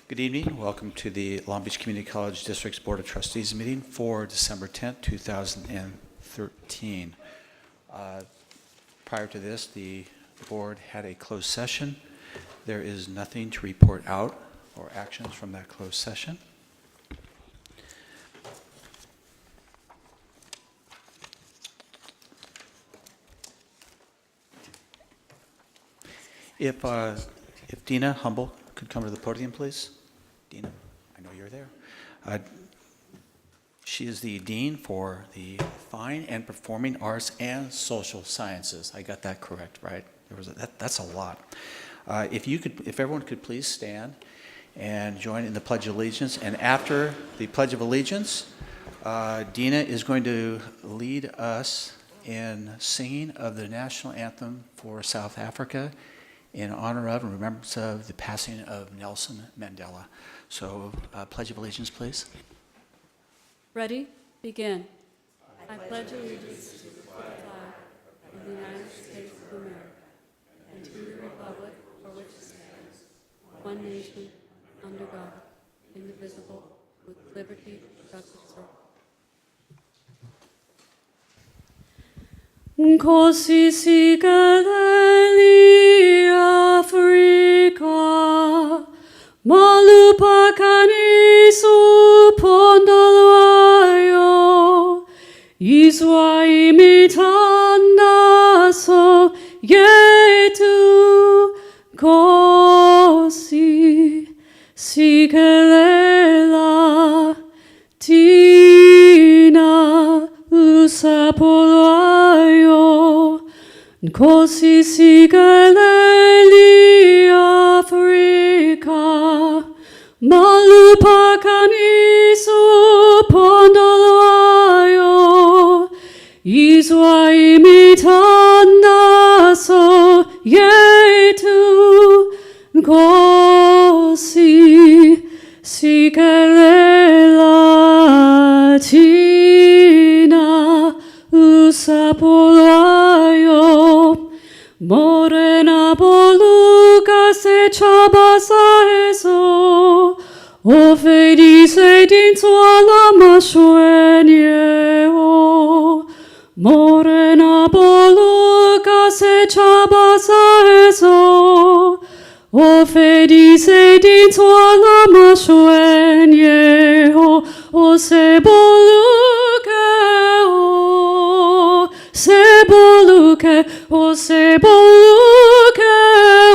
Good evening. Welcome to the Long Beach Community College District's Board of Trustees meeting for December 10th, 2013. Prior to this, the board had a closed session. There is nothing to report out or actions from that closed session. If Dina Humble could come to the podium, please. Dina, I know you're there. She is the Dean for the Fine and Performing Arts and Social Sciences. I got that correct, right? That's a lot. If everyone could please stand and join in the Pledge of Allegiance. And after the Pledge of Allegiance, Dina is going to lead us in singing of the national anthem for South Africa in honor of and remembrance of the passing of Nelson Mandela. So, Pledge of Allegiance, please. Ready? Begin. I pledge allegiance to the flag of the United States of America and to the republic for which it stands, one nation, under God, indivisible, with liberty and justice for all. Nkosi sikaleli Afrika, malupakani supondalwayo, Izwa imitanaso yetu, Nkosi sikalela tina lusapolwayo, Nkosi sikaleli Afrika, malupakani supondalwayo, Izwa imitanaso yetu, Nkosi sikalela tina usapolwayo, Morena boluka se chabasaeso, Ofedi se dinsuala mashuenye, Morena boluka se chabasaeso, Ofedi se dinsuala mashuenye, O se boluke, o se boluke, o se boluke,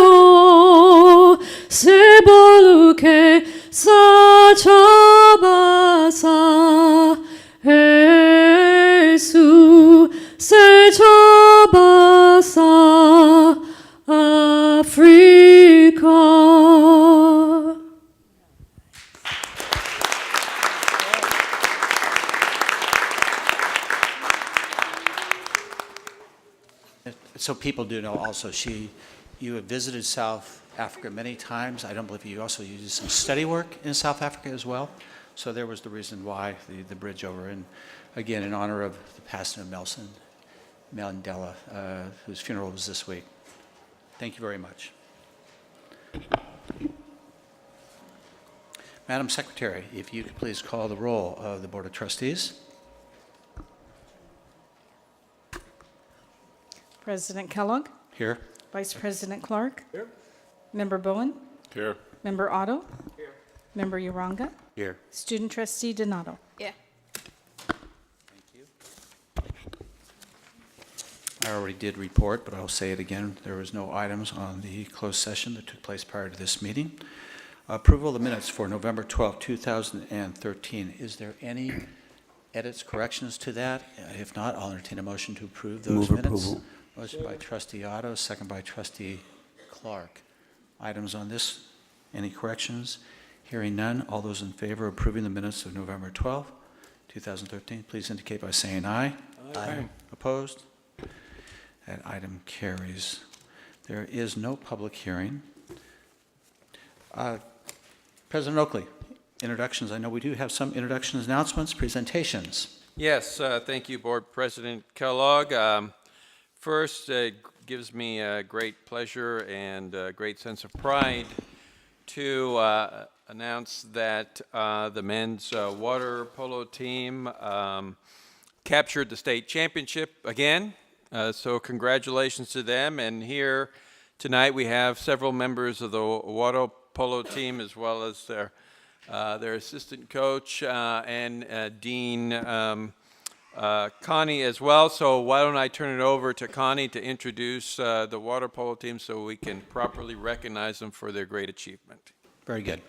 o se boluke, sa chabasa, Jesu, se chabasa, Africa. So people do know also, you have visited South Africa many times. I don't believe you also did some study work in South Africa as well. So there was the reason why the bridge over, and again, in honor of the passing of Nelson Mandela, whose funeral was this week. Thank you very much. Madam Secretary, if you could please call the roll of the Board of Trustees. President Kellogg. Here. Vice President Clark. Here. Member Bowen. Here. Member Otto. Here. Member Uranga. Here. Student Trustee Donato. Yeah. Thank you. I already did report, but I'll say it again. There was no items on the closed session that took place prior to this meeting. Approval of the minutes for November 12, 2013. Is there any edits, corrections to that? If not, I'll entertain a motion to approve those Move minutes. approval. Motion by Trustee Otto, second by Trustee Clark. Items on this? Any corrections? Hearing none. All those in favor of approving the minutes of November 12, 2013, please indicate by saying aye. Aye. Opposed? That item carries. There is no public hearing. President Oakley, introductions. I know we do have some introductions, announcements, presentations. Yes, thank you, Board President Kellogg. First, it gives me great pleasure and a great sense of pride to announce that the men's water polo team captured the state championship again. So congratulations to them. And here tonight we have several members of the water polo team, as well as their assistant coach and Dean Connie as well. So why don't I turn it over to Connie to introduce the water polo team so we can properly recognize them for their great achievement. Very good.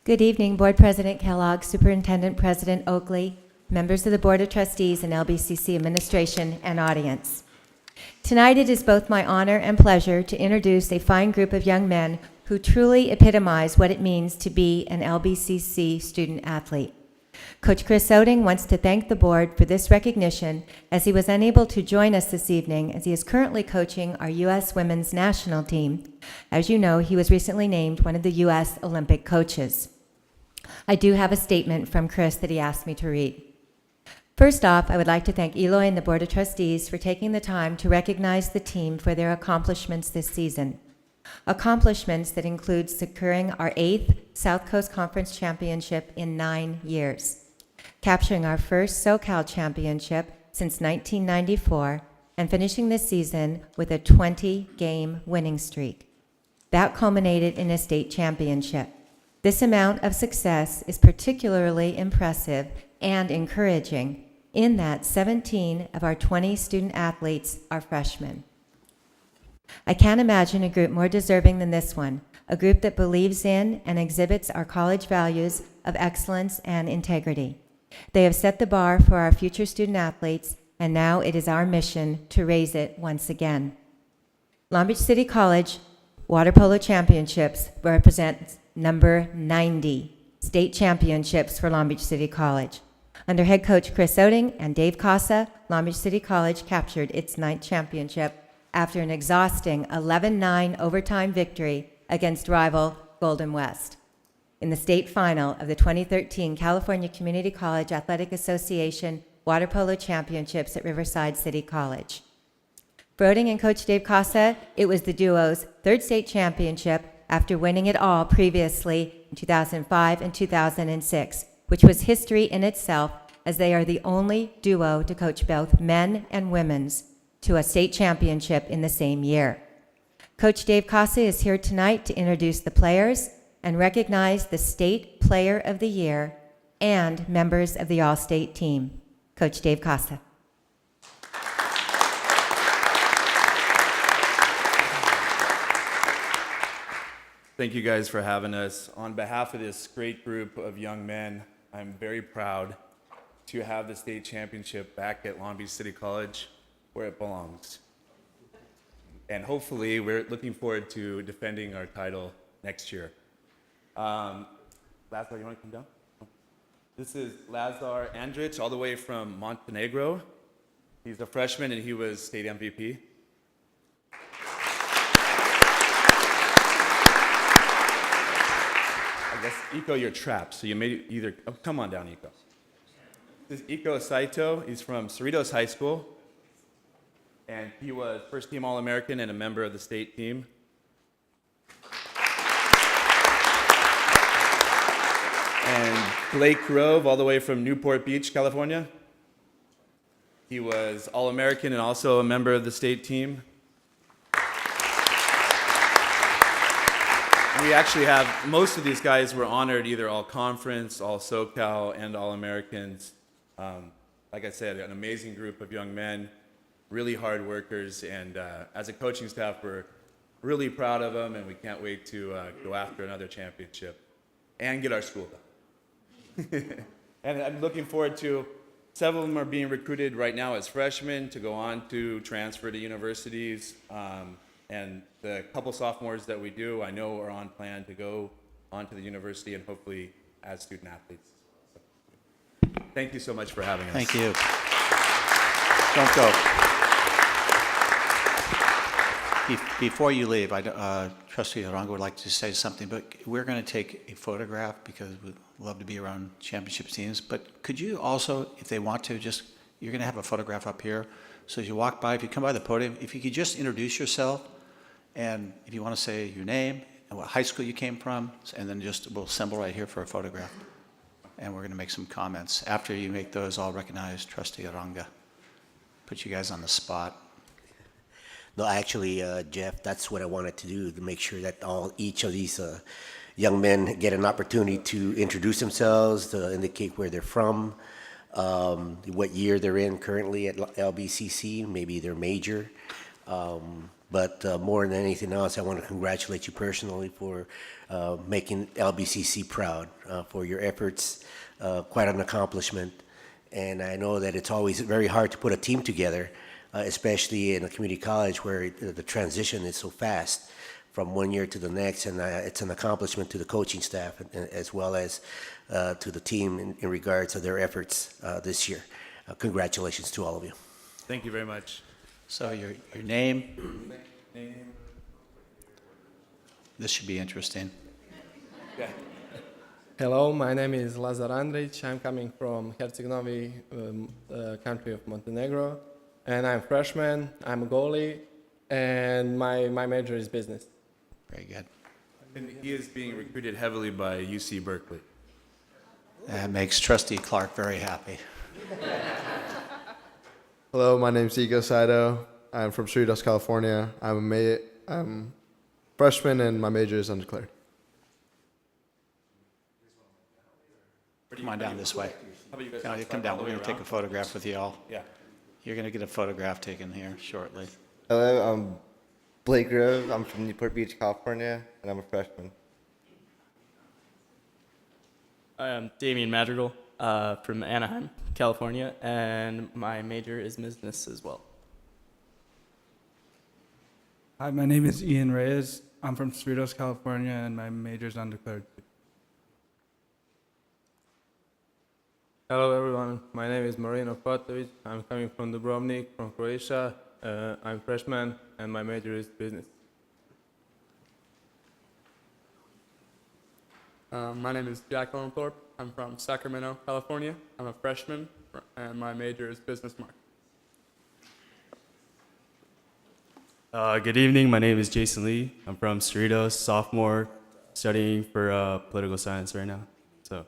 Good evening, Board President Kellogg, Superintendent President Oakley, members of the Board of Trustees and LBCC administration and audience. Tonight it is both my honor and pleasure to introduce a fine group of young men who truly epitomize what it means to be an LBCC student athlete. Coach Chris Oeding wants to thank the board for this recognition, as he was unable to join us this evening as he is currently coaching our U.S. women's national team. As you know, he was recently named one of the U.S. Olympic coaches. I do have a statement from Chris that he asked me to read. First off, I would like to thank Eloy and the Board of Trustees for taking the time to recognize the team for their accomplishments this season. Accomplishments that include securing our 8th South Coast Conference Championship in 9 years, capturing our first SoCal Championship since 1994, and finishing the season with a 20-game winning streak. That culminated in a state championship. This amount of success is particularly impressive and encouraging in that 17 of our 20 student athletes are freshmen. I can't imagine a group more deserving than this one, a group that believes in and exhibits our college values of excellence and integrity. They have set the bar for our future student athletes, and now it is our mission to raise it once again. Long Beach City College Water Polo Championships represent number 90 state championships for Long Beach City College. Under head coach Chris Oeding and Dave Casa, Long Beach City College captured its 9th championship after an exhausting 11-9 overtime victory against rival Golden West in the state final of the 2013 California Community College Athletic Association Water Polo Championships at Riverside City College. For Oeding and Coach Dave Casa, it was the duo's 3rd state championship after winning it all previously in 2005 and 2006, which was history in itself, as they are the only duo to coach both men and women's to a state championship in the same year. Coach Dave Casa is here tonight to introduce the players and recognize the State Player of the Year and members of the All-State team. Coach Dave Casa. Thank you guys for having us. On behalf of this great group of young men, I'm very proud to have the state championship back at Long Beach City College where it belongs. And hopefully, we're looking forward to defending our title next year. Lazar, you want to come down? This is Lazar Andrich, all the way from Montenegro. He's a freshman and he was state MVP. I guess, Iko, you're trapped, so you may either, oh, come on down, Iko. This is Iko Saito. He's from Cerritos High School, and he was first team All-American and a member of the state team. And Blake Grove, all the way from Newport Beach, California. He was All-American and also a member of the state team. We actually have, most of these guys were honored either All-Conference, All-SoCal, and All-Americans. Like I said, an amazing group of young men, really hard workers, and as a coaching staff, we're really proud of them, and we can't wait to go after another championship and get our school done. And I'm looking forward to, several of them are being recruited right now as freshmen to go on to transfer to universities. And the couple sophomores that we do, I know are on plan to go on to the university and hopefully as student athletes. So, thank you so much for having us. Thank you. Don't go. Before you leave, Trustee Arango would like to say something, but we're going to take a photograph because we love to be around championship teams. But could you also, if they want to, just, you're going to have a photograph up here. So as you walk by, if you come by the podium, if you could just introduce yourself, and if you want to say your name and what high school you came from, and then just, we'll assemble right here for a photograph. And we're going to make some comments. After you make those, I'll recognize Trustee Aranga. Put you guys on the spot. No, actually, Jeff, that's what I wanted to do, to make sure that each of these young men get an opportunity to introduce themselves, to indicate where they're from, what year they're in currently at LBCC, maybe their major. But more than anything else, I want to congratulate you personally for making LBCC proud, for your efforts, quite an accomplishment. And I know that it's always very hard to put a team together, especially in a community college where the transition is so fast from one year to the next, and it's an accomplishment to the coaching staff as well as to the team in regards to their efforts this year. Congratulations to all of you. Thank you very much. So your name? This should be interesting. Hello, my name is Lazar Andrić. I'm coming from Herceg Novi, country of Montenegro, and I'm a freshman. I'm a goalie, and my major is business. Very good. And he is being recruited heavily by UC Berkeley. That makes Trustee Clark very happy. Hello, my name's Ego Saito. I'm from Cerritos, California. I'm a freshman and my major is undeclared. Come on down this way. How about you guys? No, you come down. We're going to take a photograph with you all. Yeah. You're going to get a photograph taken here shortly. Hello, I'm Blake Grove. I'm from Newport Beach, California, and I'm a freshman. I'm Damian Madrigal from Anaheim, California, and my major is business as well. Hi, my name is Ian Reyes. I'm from Cerritos, California, and my major is undeclared. Hello, everyone. My name is Marino Fatovic. I'm coming from Dubrovnik, from Croatia. I'm a freshman, and my major is business. My name is Jacqueline Thorpe. I'm from Sacramento, California. I'm a freshman, and my major is business marketing. Good evening. My name is Jason Lee. I'm from Cerritos, sophomore, studying for political science right now. So.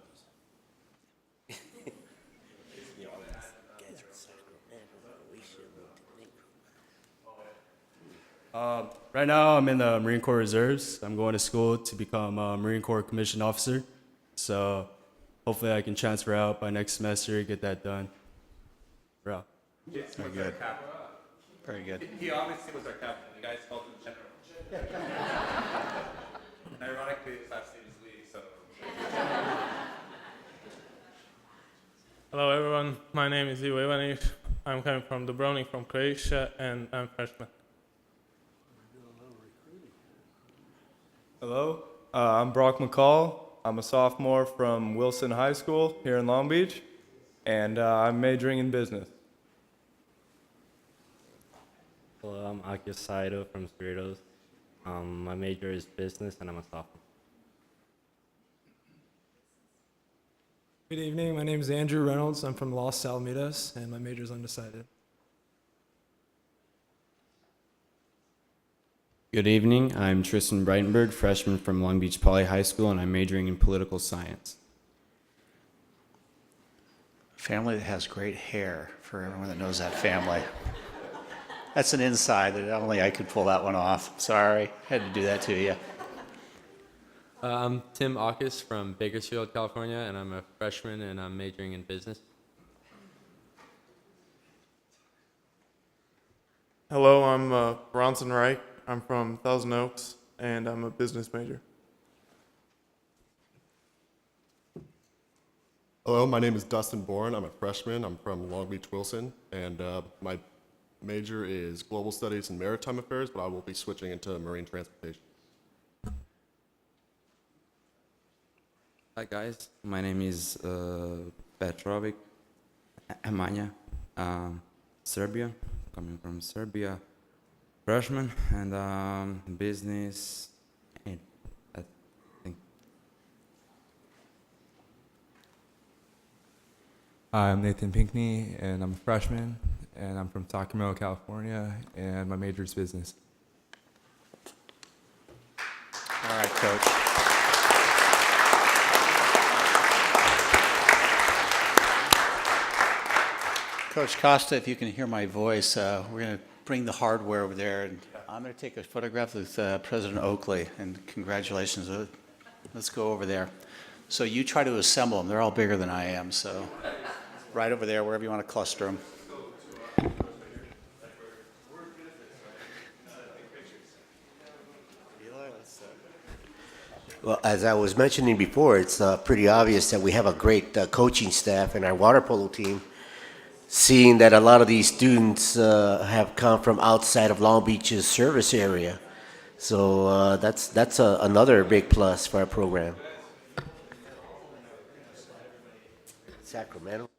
Right now, I'm in the Marine Corps Reserves. I'm going to school to become a Marine Corps commissioned officer. So hopefully I can transfer out by next semester, get that done. We're out. Very good. Very good. He obviously was our captain. You guys called him general. And ironically, his last name is Lee, so. Hello, everyone. My name is Ivo Ivanić. I'm coming from Dubrovnik, from Croatia, and I'm a freshman. Hello, I'm Brock McCall. I'm a sophomore from Wilson High School here in Long Beach, and I'm majoring in business. Hello, I'm Akio Saito from Cerritos. My major is business, and I'm a sophomore. Good evening. My name is Andrew Reynolds. I'm from Los Alamitos, and my major is undecided. Good evening. I'm Tristan Breitenberg, freshman from Long Beach Poly High School, and I'm majoring in political science. Family that has great hair, for everyone that knows that family. That's an inside that only I could pull that one off. Sorry, had to do that to you. I'm Tim Aukus from Bakersfield, California, and I'm a freshman and I'm majoring in business. Hello, I'm Bronson Reich. I'm from Thousand Oaks, and I'm a business major. Hello, my name is Dustin Bourne. I'm a freshman. I'm from Long Beach, Wilson, and my major is Global Studies and Maritime Affairs, but I will be switching into Marine Transportation. Hi guys, my name is Petrovic Amanja, Serbia, coming from Serbia, freshman, and business. And I think. Hi, I'm Nathan Pinkney, and I'm a freshman, and I'm from Sacramento, California, and my major is business. All right, Coach. Coach Costa, if you can hear my voice, we're going to bring the hardware over there, and I'm going to take a photograph with President Oakley, and congratulations. Let's go over there. So you try to assemble them. They're all bigger than I am, so right over there, wherever you want to cluster them. Well, as I was mentioning before, it's pretty obvious that we have a great coaching staff in our water polo team. Seeing that a lot of these students have come from outside of Long Beach's service area, so that's another big plus for our program. Sacramento.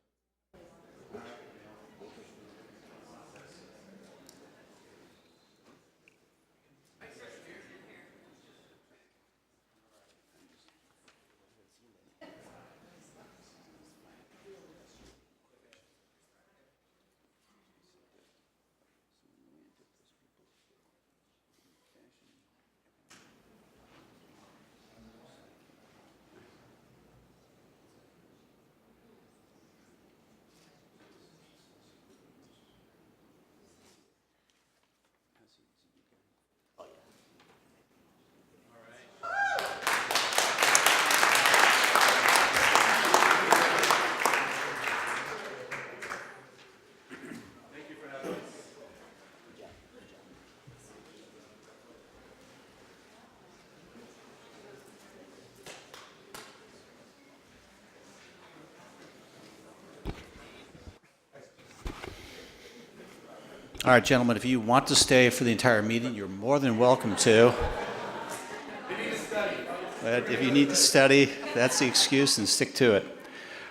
All right, gentlemen, if you want to stay for the entire meeting, you're more than welcome to. But if you need to study, that's the excuse, and stick to it.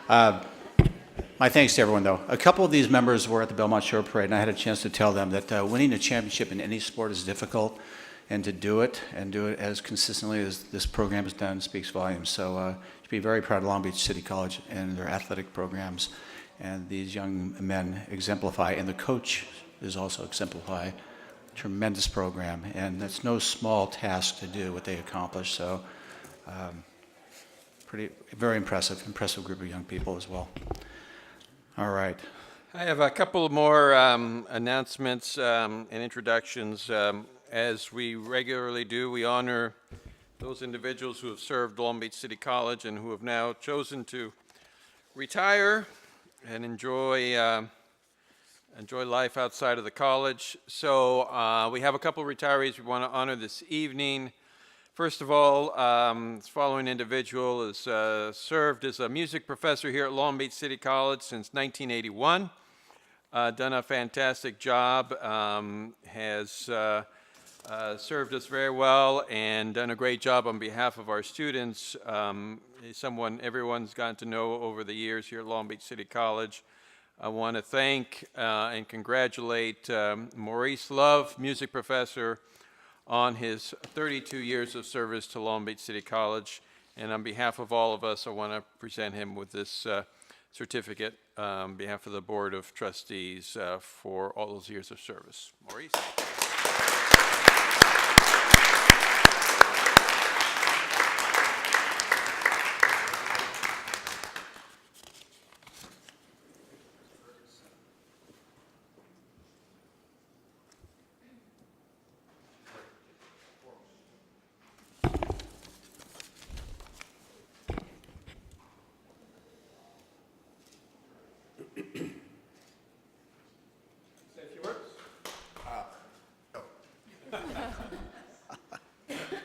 My thanks to everyone, though. A couple of these members were at the Belmont Shore Parade, and I had a chance to tell them that winning a championship in any sport is difficult, and to do it, and do it as consistently as this program has done, speaks volumes. So you should be very proud of Long Beach City College and their athletic programs. And these young men exemplify, and the coach is also exemplify. Tremendous program, and that's no small task to do what they accomplished. So very impressive group of young people as well. All right. I have a couple more announcements and introductions. As we regularly do, we honor those individuals who have served Long Beach City College and who have now chosen to retire and enjoy life outside of the college. So we have a couple of retirees we want to honor this evening. First of all, this following individual has served as a music professor here at Long Beach City College since 1981. Done a fantastic job, has served us very well, and done a great job on behalf of our students. He's someone everyone's gotten to know over the years here at Long Beach City College. I want to thank and congratulate Maurice Love, music professor, on his 32 years of service to Long Beach City College. And on behalf of all of us, I want to present him with this certificate on behalf of the Board of Trustees for all those years of service. Maurice.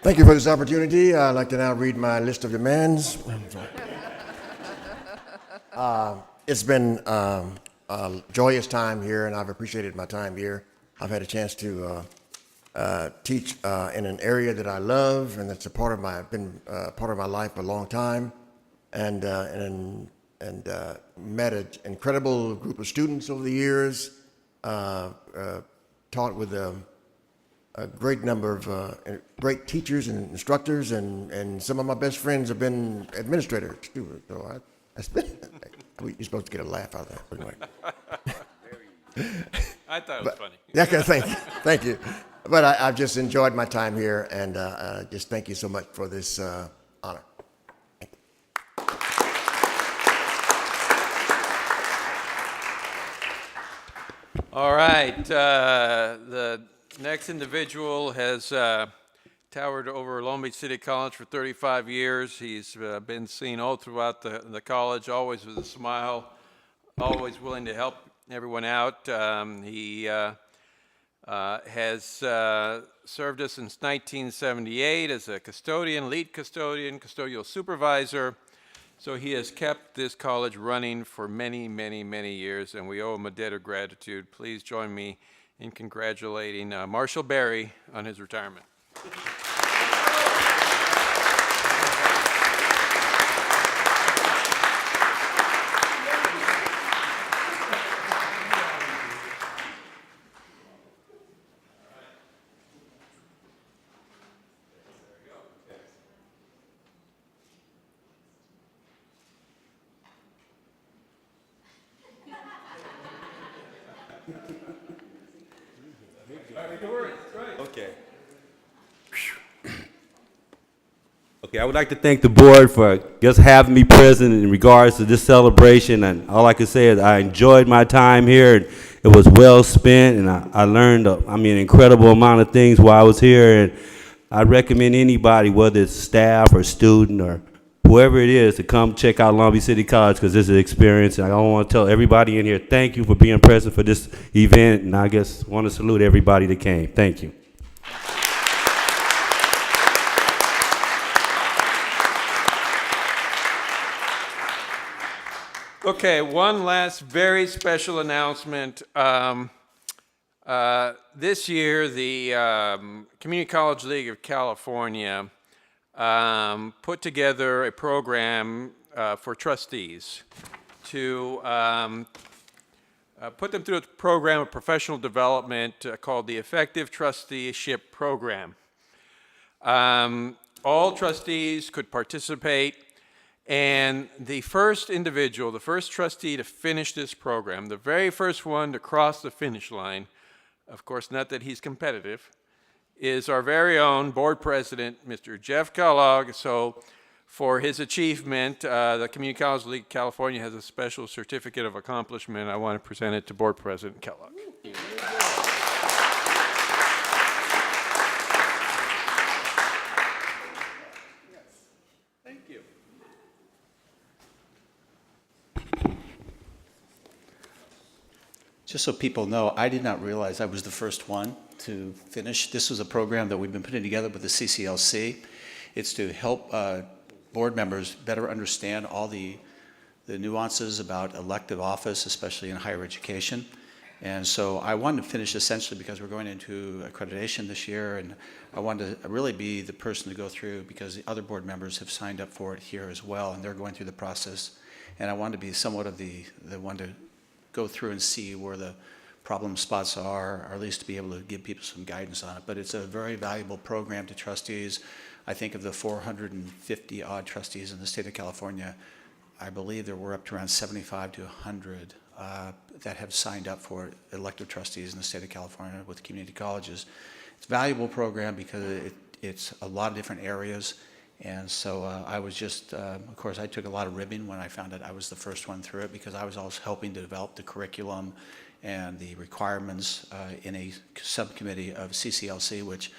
Thank you for this opportunity. I'd like to now read my list of demands. It's been a joyous time here, and I've appreciated my time here. I've had a chance to teach in an area that I love, and that's been part of my life for a long time, and met an incredible group of students over the years. Taught with a great number of great teachers and instructors, and some of my best friends have been administrators too. So you're supposed to get a laugh out of that. But anyway. I thought it was funny. Yeah, okay, thank you. But I've just enjoyed my time here, and just thank you so much for this honor. All right. The next individual has towered over Long Beach City College for 35 years. He's been seen all throughout the college, always with a smile, always willing to help everyone out. He has served us since 1978 as a custodian, lead custodian, custodial supervisor. So he has kept this college running for many, many, many years, and we owe him a debt of gratitude. Please join me in congratulating Marshall Berry on his retirement. Okay. Okay, I would like to thank the board for just having me present in regards to this celebration, and all I can say is I enjoyed my time here, and it was well spent, and I learned an incredible amount of things while I was here, and I recommend anybody, whether it's staff or student or whoever it is, to come check out Long Beach City College, because this is an experience, and I want to tell everybody in here, thank you for being present for this event, and I just want to salute everybody that came. Thank you. Okay, one last very special announcement. This year, the Community College League of California put together a program for trustees to put them through a program of professional development called the Effective Trusteeship Program. All trustees could participate, and the first individual, the first trustee to finish this program, the very first one to cross the finish line, of course, not that he's competitive, is our very own board president, Mr. Jeff Kellogg. So for his achievement, the Community College League of California has a special certificate of accomplishment. I want to present it to Board President Kellogg. Thank you. Just so people know, I did not realize I was the first one to finish. This was a program that we've been putting together with the CCLC. It's to help board members better understand all the nuances about elective office, especially in higher education. And so I wanted to finish essentially because we're going into accreditation this year, and I wanted to really be the person to go through because the other board members have signed up for it here as well, and they're going through the process. And I wanted to be somewhat of the one to go through and see where the problem spots are, or at least to be able to give people some guidance on it. But it's a very valuable program to trustees. I think of the 450 odd trustees in the state of California, I believe there were up to around 75 to 100 that have signed up for elective trustees in the state of California with community colleges. It's a valuable program because it's a lot of different areas. And so I was just, of course, I took a lot of ribbing when I found out I was the first one through it, because I was also helping to develop the curriculum and the requirements in a subcommittee of CCLC, which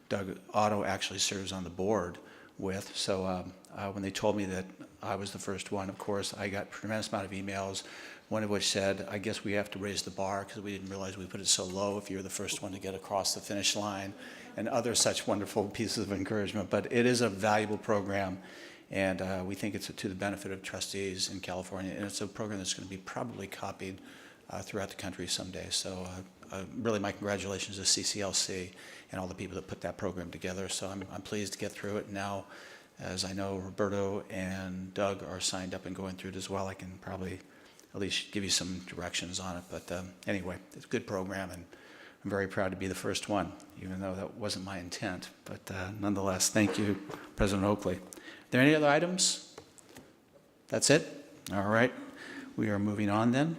Doug Otto actually serves on the board with. So when they told me that I was the first one, of course, I got a tremendous amount of emails, one of which said, I guess we have to raise the bar because we didn't realize we put it so low if you're the first one to get across the finish line, and other such wonderful pieces of encouragement. But it is a valuable program, and we think it's to the benefit of trustees in California, and it's a program that's going to be probably copied throughout the country someday. So really my congratulations to CCLC and all the people that put that program together. So I'm pleased to get through it now. As I know Roberto and Doug are signed up and going through it as well, I can probably at least give you some directions on it. But anyway, it's a good program, and I'm very proud to be the first one, even though that wasn't my intent. But nonetheless, thank you, President Oakley. Are there any other items? That's it? All right. We are moving on then.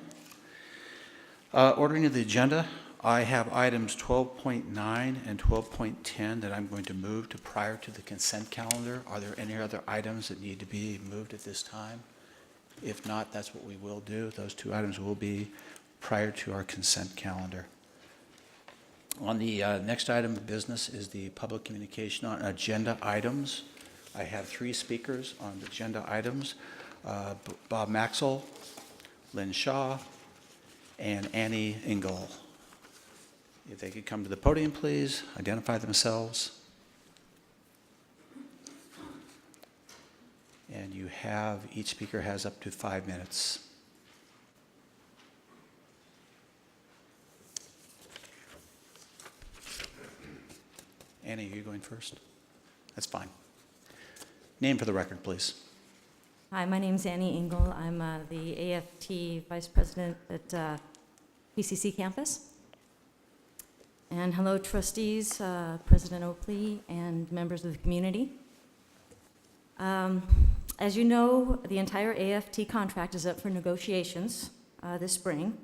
Ordering of the agenda, I have items 12.9 and 12.10 that I'm going to move to prior to the consent calendar. Are there any other items that need to be moved at this time? If not, that's what we will do. Those two items will be prior to our consent calendar. On the next item of business is the public communication on agenda items. I have 3 speakers on the agenda items, Bob Maxwell, Lynn Shaw, and Annie Engel. If they could come to the podium, please, identify themselves. And you have, each speaker has up to 5 minutes. Annie, are you going first? That's fine. Name for the record, please. Hi, my name's Annie Engel. I'm the AFT Vice President at PCC Campus. And hello, trustees, President Oakley, and members of the community. As you know, the entire AFT contract is up for negotiations this spring,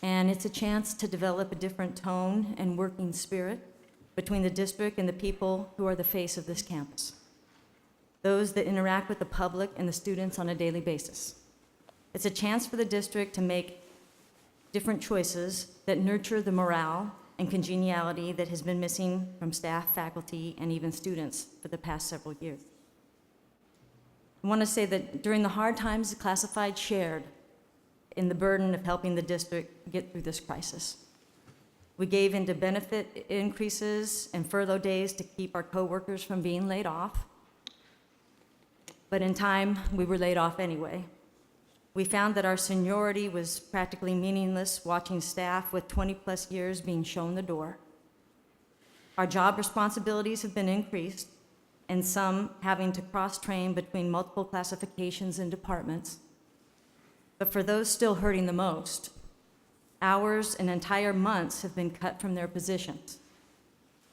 and it's a chance to develop a different tone and working spirit between the district and the people who are the face of this campus, those that interact with the public and the students on a daily basis. It's a chance for the district to make different choices that nurture the morale and congeniality that has been missing from staff, faculty, and even students for the past several years. I want to say that during the hard times, the classified shared in the burden of helping the district get through this crisis. We gave into benefit increases and furlough days to keep our coworkers from being laid off. But in time, we were laid off anyway. We found that our seniority was practically meaningless, watching staff with 20-plus years being shown the door. Our job responsibilities have been increased, and some having to cross-train between multiple classifications and departments. But for those still hurting the most, hours and entire months have been cut from their positions.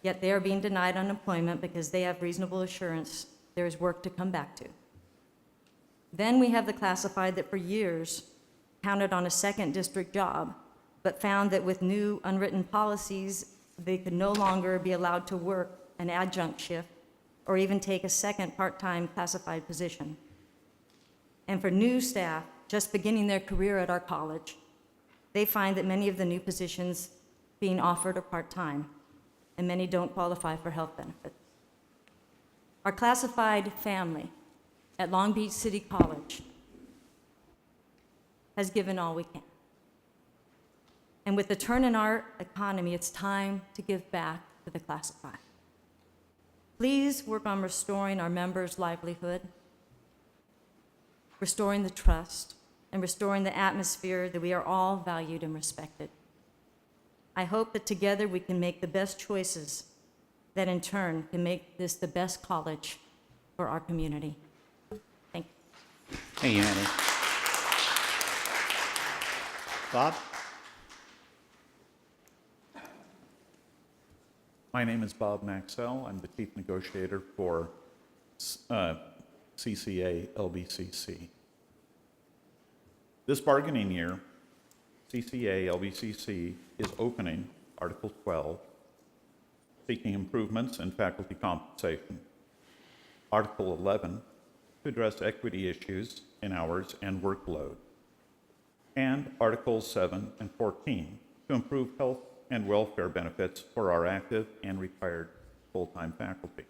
Yet they are being denied unemployment because they have reasonable assurance there is work to come back to. Then we have the classified that for years counted on a second district job, but found that with new unwritten policies, they could no longer be allowed to work an adjunct shift or even take a second part-time classified position. And for new staff just beginning their career at our college, they find that many of the new positions being offered are part-time, and many don't qualify for health benefits. Our classified family at Long Beach City College has given all we can. And with the turn in our economy, it's time to give back to the classified. Please work on restoring our members' livelihood, restoring the trust, and restoring the atmosphere that we are all valued and respected. I hope that together we can make the best choices that in turn can make this the best college for our community. Thank you. Thank you, Annie. Bob? My name is Bob Maxwell. I'm the chief negotiator for CCA LBCC. This bargaining year, CCA LBCC is opening Article 12, seeking improvements in faculty compensation. Article 11, to address equity issues in hours and workload. And Articles 7 and 14, to improve health and welfare benefits for our active and retired full-time faculty.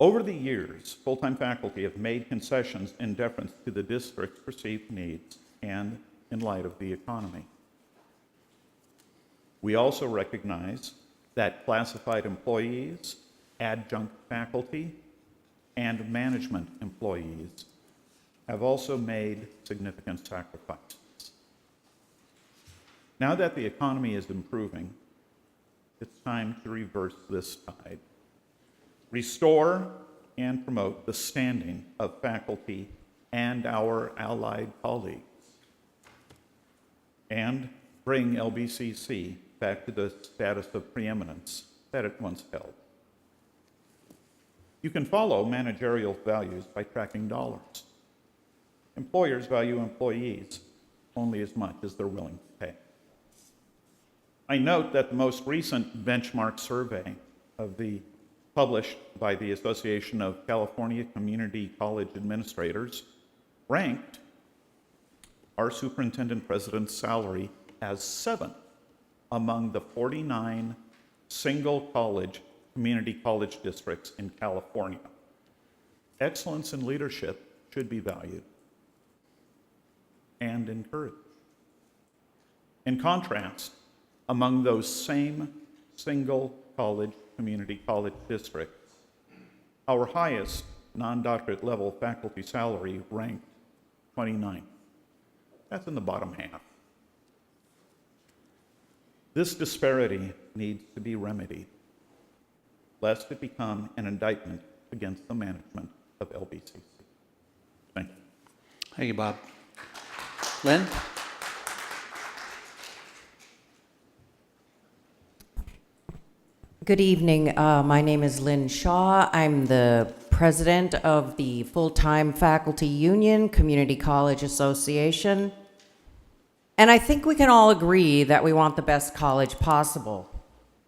Over the years, full-time faculty have made concessions in deference to the district's perceived needs and in light of the economy. We also recognize that classified employees, adjunct faculty, and management employees have also made significant sacrifices. Now that the economy is improving, it's time to reverse this tide. Restore and promote the standing of faculty and our allied colleagues, and bring LBCC back to the status of preeminence that it once held. You can follow managerial values by tracking dollars. Employers value employees only as much as they're willing to pay. I note that the most recent benchmark survey published by the Association of California Community College Administrators ranked our superintendent president's salary as 7th among the 49 single community college districts in California. Excellence in leadership should be valued and encouraged. In contrast, among those same single community college districts, our highest non-doctorate level faculty salary ranked 29th. That's in the bottom half. This disparity needs to be remedied, lest it become an indictment against the management of LBCC. Thank you. Thank you, Bob. Lynn? Good evening. My name is Lynn Shaw. I'm the president of the Full-Time Faculty Union Community College Association. And I think we can all agree that we want the best college possible.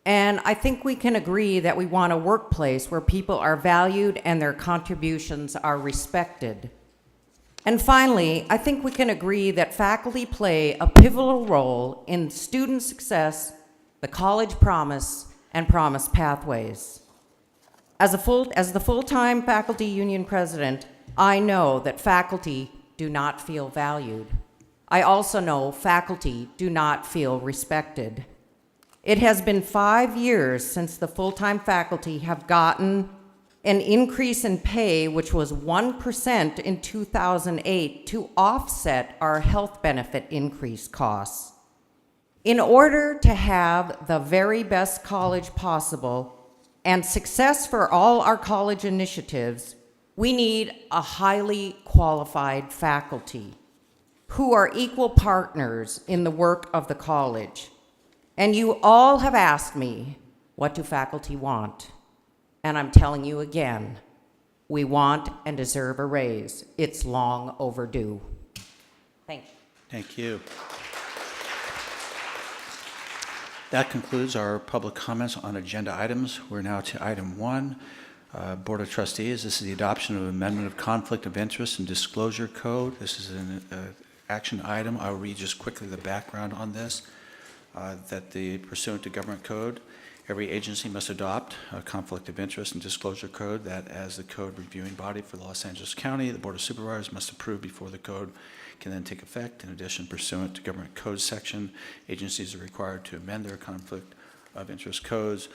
And I think we can agree that we want a workplace where people are valued and their contributions are respected. And finally, I think we can agree that faculty play a pivotal role in student success, the college promise, and promise pathways. As the full-time faculty union president, I know that faculty do not feel valued. I also know faculty do not feel respected. It has been 5 years since the full-time faculty have gotten an increase in pay, which was 1% in 2008, to offset our health benefit increase costs. In order to have the very best college possible and success for all our college initiatives, we need a highly qualified faculty who are equal partners in the work of the college. And you all have asked me, what do faculty want? And I'm telling you again, we want and deserve a raise. It's long overdue. Thank you. Thank you. That concludes our public comments on agenda items. We're now to item 1, Board of Trustees. This is the adoption of amendment of Conflict of Interest and Disclosure Code. This is an action item. I'll read just quickly the background on this. That the pursuant to government code, every agency must adopt a conflict of interest and disclosure code that as the code reviewing body for Los Angeles County, the Board of Supervisors must approve before the code can then take effect. In addition, pursuant to government code section, agencies are required to amend their conflict of interest codes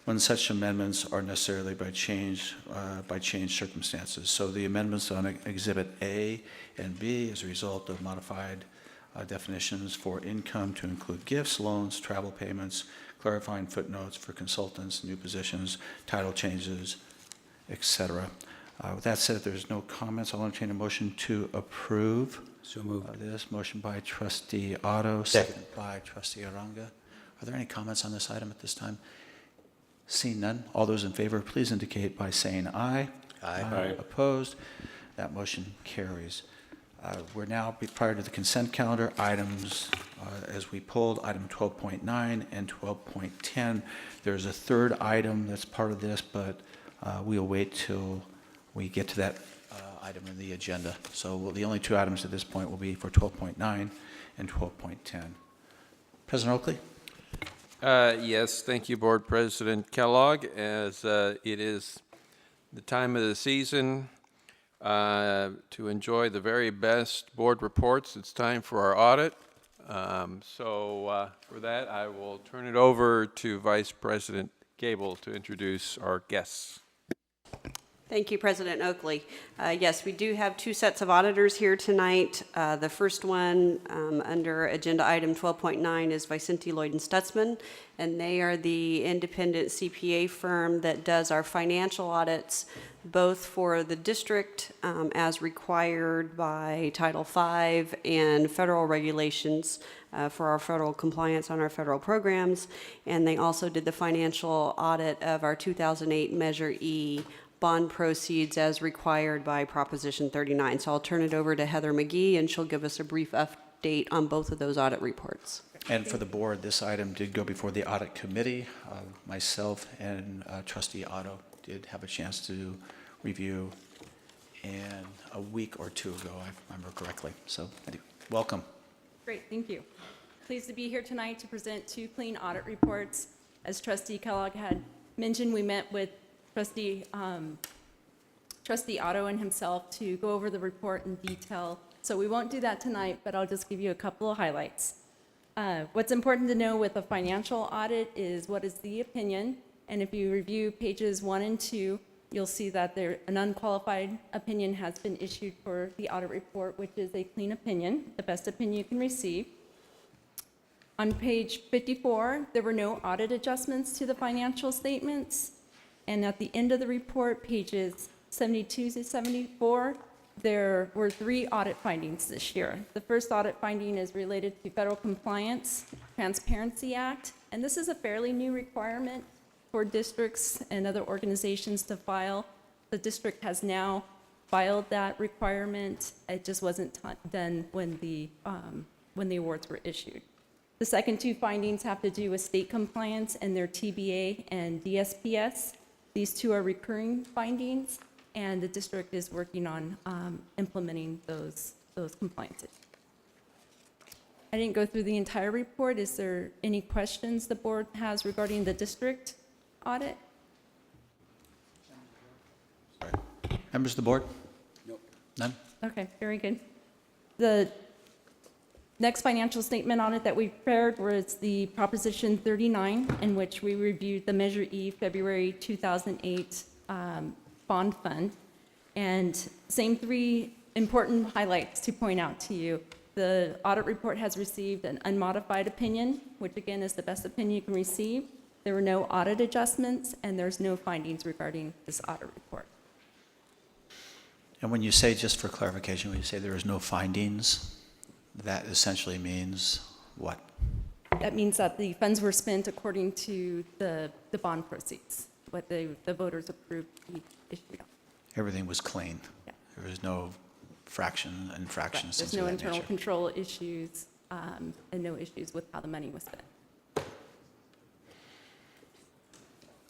when such amendments are necessarily by changed circumstances. So the amendments on Exhibit A and B as a result of modified definitions for income to include gifts, loans, travel payments, clarifying footnotes for consultants, new positions, title changes, etc. With that said, if there's no comments, I'll entertain a motion to approve. So moved. This motion by Trustee Otto, seconded by Trustee Aranga. Are there any comments on this item at this time? Seeing none, all those in favor, please indicate by saying aye. Aye. Opposed? That motion carries. We're now, prior to the consent calendar, items, as we pulled, item 12.9 and 12.10. There's a third item that's part of this, but we'll wait till we get to that item in the agenda. So the only two items at this point will be for 12.9 and 12.10. President Oakley? Yes, thank you, Board President Kellogg. As it is the time of the season to enjoy the very best board reports, it's time for our audit. So for that, I will turn it over to Vice President Gable to introduce our guests. Thank you, President Oakley. Yes, we do have two sets of auditors here tonight. The first one under Agenda Item 12.9 is Vicente Lloyd and Stutzman, and they are the independent CPA firm that does our financial audits, both for the district as required by Title V and federal regulations for our federal compliance on our federal programs. And they also did the financial audit of our 2008 Measure E bond proceeds as required by Proposition 39. So I'll turn it over to Heather McGee, and she'll give us a brief update on both of those audit reports. And for the board, this item did go before the audit committee. Myself and Trustee Otto did have a chance to review and a week or two ago, if I remember correctly. So, welcome. Great, thank you. Pleased to be here tonight to present two clean audit reports. As Trustee Kellogg had mentioned, we met with Trustee Otto and himself to go over the report in detail. So we won't do that tonight, but I'll just give you a couple of highlights. What's important to know with a financial audit is what is the opinion. And if you review pages 1 and 2, you'll see that an unqualified opinion has been issued for the audit report, which is a clean opinion, the best opinion you can receive. On page 54, there were no audit adjustments to the financial statements. And at the end of the report, pages 72 to 74, there were 3 audit findings this year. The first audit finding is related to Federal Compliance Transparency Act, and this is a fairly new requirement for districts and other organizations to file. The district has now filed that requirement. It just wasn't done when the awards were issued. The second 2 findings have to do with state compliance and their TBA and DSPS. These 2 are recurring findings, and the district is working on implementing those compliances. I didn't go through the entire report. Is there any questions the board has regarding the district audit? Members of the board? Nope. None? Okay, very good. The next financial statement audit that we prepared was the Proposition 39, in which we reviewed the Measure E February 2008 bond fund. And same 3 important highlights to point out to you. The audit report has received an unmodified opinion, which again is the best opinion you can receive. There were no audit adjustments, and there's no findings regarding this audit report. And when you say, just for clarification, when you say there is no findings, that essentially means what? That means that the funds were spent according to the bond proceeds, what the voters approved issued. Everything was clean. Yeah. There was no infractions. Right. There's no internal control issues and no issues with how the money was spent.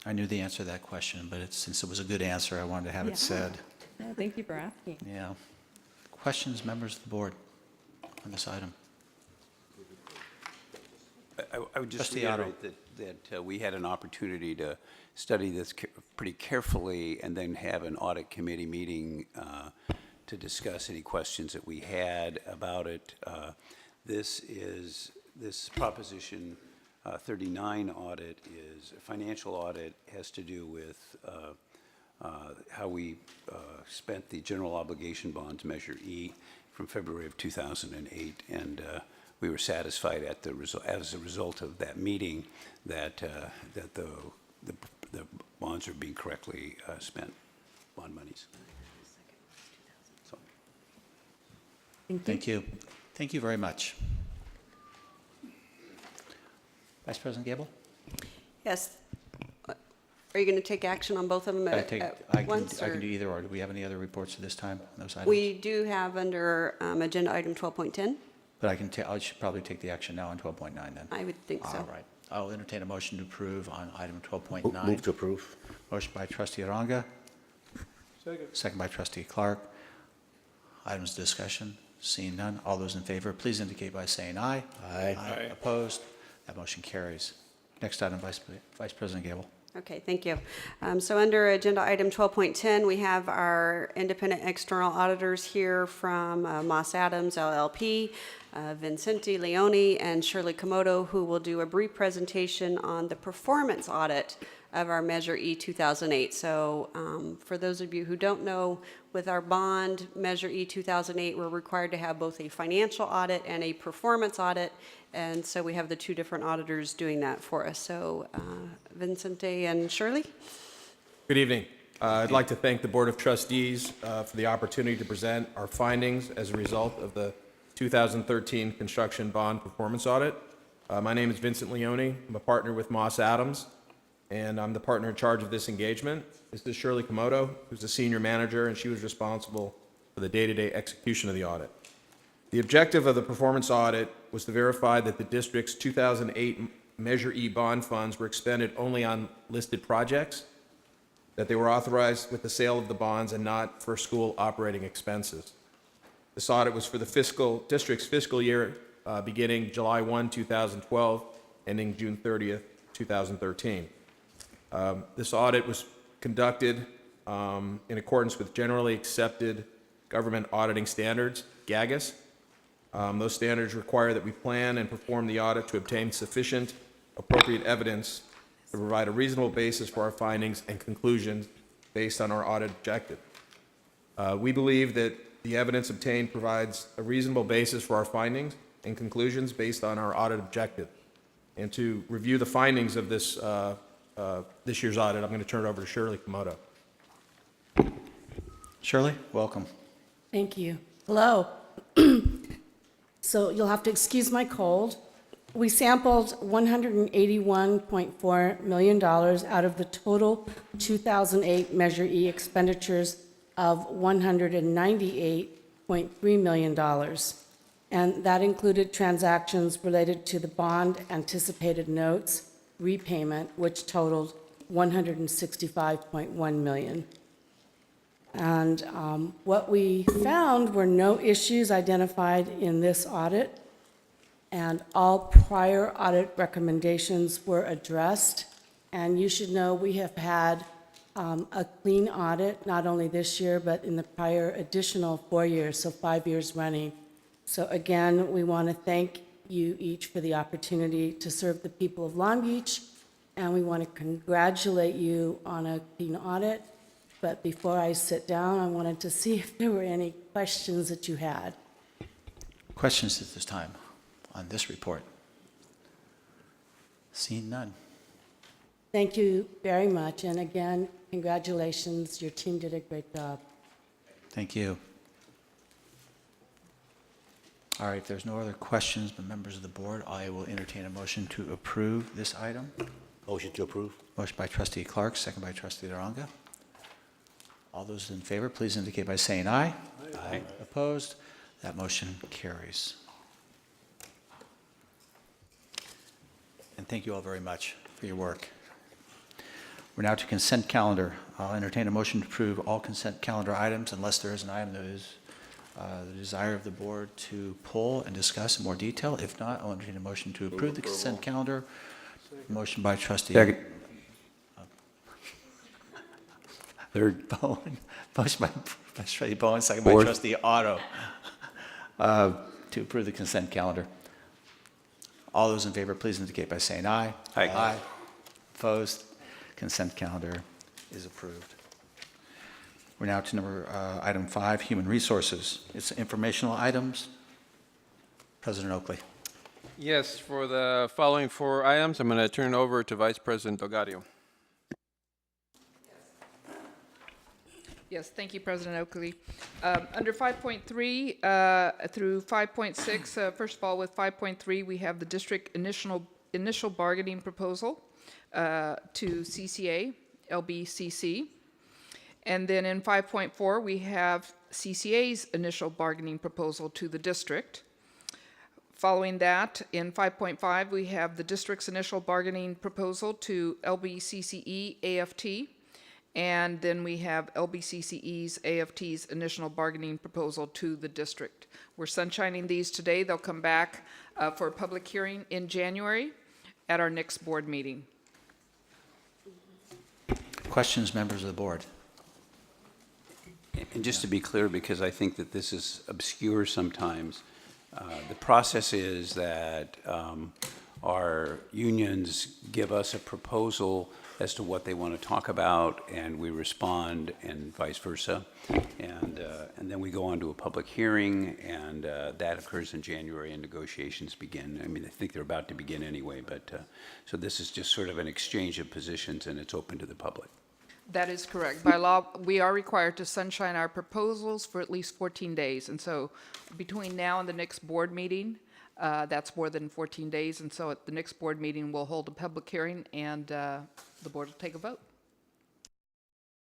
I knew the answer to that question, but since it was a good answer, I wanted to have it said. Yeah, thank you for asking. Yeah. Questions, members of the board, on this item? I would just Trustee Otto. reiterate that we had an opportunity to study this pretty carefully and then have an audit committee meeting to discuss any questions that we had about it. This Proposition 39 audit is a financial audit, has to do with how we spent the general obligation bonds, Measure E, from February of 2008, and we were satisfied as a result of that meeting that the bonds are being correctly spent, bond monies. So. Thank you. Thank you very much. Vice President Gable? Yes. Are you going to take action on both of them at once? I can do either, or do we have any other reports at this time on those items? We do have under Agenda Item 12.10. But I should probably take the action now on 12.9 then. I would think so. All right. I'll entertain a motion to approve on item 12.9. Move to approve. Motion by Trustee Aranga. Second by Trustee Clark. Items of discussion. Seeing none. All those in favor, please indicate by saying aye. Aye. Opposed? That motion carries. Next item, Vice President Gable. Okay, thank you. So under Agenda Item 12.10, we have our independent external auditors here from Moss Adams LLP, Vincente Leone and Shirley Komodo, who will do a brief presentation on the performance audit of our Measure E 2008. So for those of you who don't know, with our bond, Measure E 2008, we're required to have both a financial audit and a performance audit. And so we have the two different auditors doing that for us. So Vincente and Shirley. Good evening. I'd like to thank the Board of Trustees for the opportunity to present our findings as a result of the 2013 construction bond performance audit. My name is Vincent Leone. I'm a partner with Moss Adams, and I'm the partner in charge of this engagement. This is Shirley Komodo, who's the senior manager, and she was responsible for the day-to-day execution of the audit. The objective of the performance audit was to verify that the district's 2008 Measure E bond funds were expended only on listed projects, that they were authorized with the sale of the bonds and not for school operating expenses. This audit was for the district's fiscal year beginning July 1, 2012, ending June 30th, 2013. This audit was conducted in accordance with generally accepted government auditing standards, GAGAS. Those standards require that we plan and perform the audit to obtain sufficient appropriate evidence to provide a reasonable basis for our findings and conclusions based on our audit objective. We believe that the evidence obtained provides a reasonable basis for our findings and conclusions based on our audit objective. And to review the findings of this year's audit, I'm going to turn it over to Shirley Komodo. Shirley, welcome. Thank you. Hello. So you'll have to excuse my cold. We sampled $181.4 million out of the total 2008 Measure E expenditures of $198.3 million. And that included transactions related to the bond anticipated notes repayment, which totaled $165.1 million. And what we found were no issues identified in this audit, and all prior audit recommendations were addressed. And you should know we have had a clean audit, not only this year, but in the prior additional 4 years, so 5 years running. So again, we want to thank you each for the opportunity to serve the people of Long Beach, and we want to congratulate you on a clean audit. But before I sit down, I wanted to see if there were any questions that you had. Questions at this time on this report? Seeing none. Thank you very much, and again, congratulations. Your team did a great job. Thank you. All right, if there's no other questions by members of the board, I will entertain a motion to approve this item. Motion to approve. Motion by Trustee Clark, second by Trustee Duranga. All those in favor, please indicate by saying aye. Aye. Opposed? That motion carries. And thank you all very much for your work. We're now to consent calendar. I'll entertain a motion to approve all consent calendar items unless there is an item that is the desire of the board to pull and discuss in more detail. If not, I'll entertain a motion to approve the consent calendar. Motion by Trustee. Second. Third. Bowen. Motion by Trustee Bowen, second by Fourth. Trustee Otto. To approve the consent calendar. All those in favor, please indicate by saying aye. Aye. Aye. Opposed? Consent calendar is approved. We're now to item 5, Human Resources. It's informational items. President Oakley. Yes, for the following 4 items, I'm going to turn it over to Vice President Delgadio. Yes, thank you, President Oakley. Under 5.3 through 5.6, first of all, with 5.3, we have the district initial bargaining proposal to CCA, LBCC. And then in 5.4, we have CCA's initial bargaining proposal to the district. Following that, in 5.5, we have the district's initial bargaining proposal to LBCCE AFT. And then we have LBCCE's AFT's initial bargaining proposal to the district. We're sunshining these today. They'll come back for a public hearing in January at our next board meeting. Questions, members of the board? And just to be clear, because I think that this is obscure sometimes, the process is that our unions give us a proposal as to what they want to talk about, and we respond, and vice versa. And then we go on to a public hearing, and that occurs in January, and negotiations begin. I mean, I think they're about to begin anyway, but, so this is just sort of an exchange of positions, and it's open to the public. That is correct. By law, we are required to sunshine our proposals for at least 14 days. And so between now and the next board meeting, that's more than 14 days. And so at the next board meeting, we'll hold a public hearing and the board will take a vote.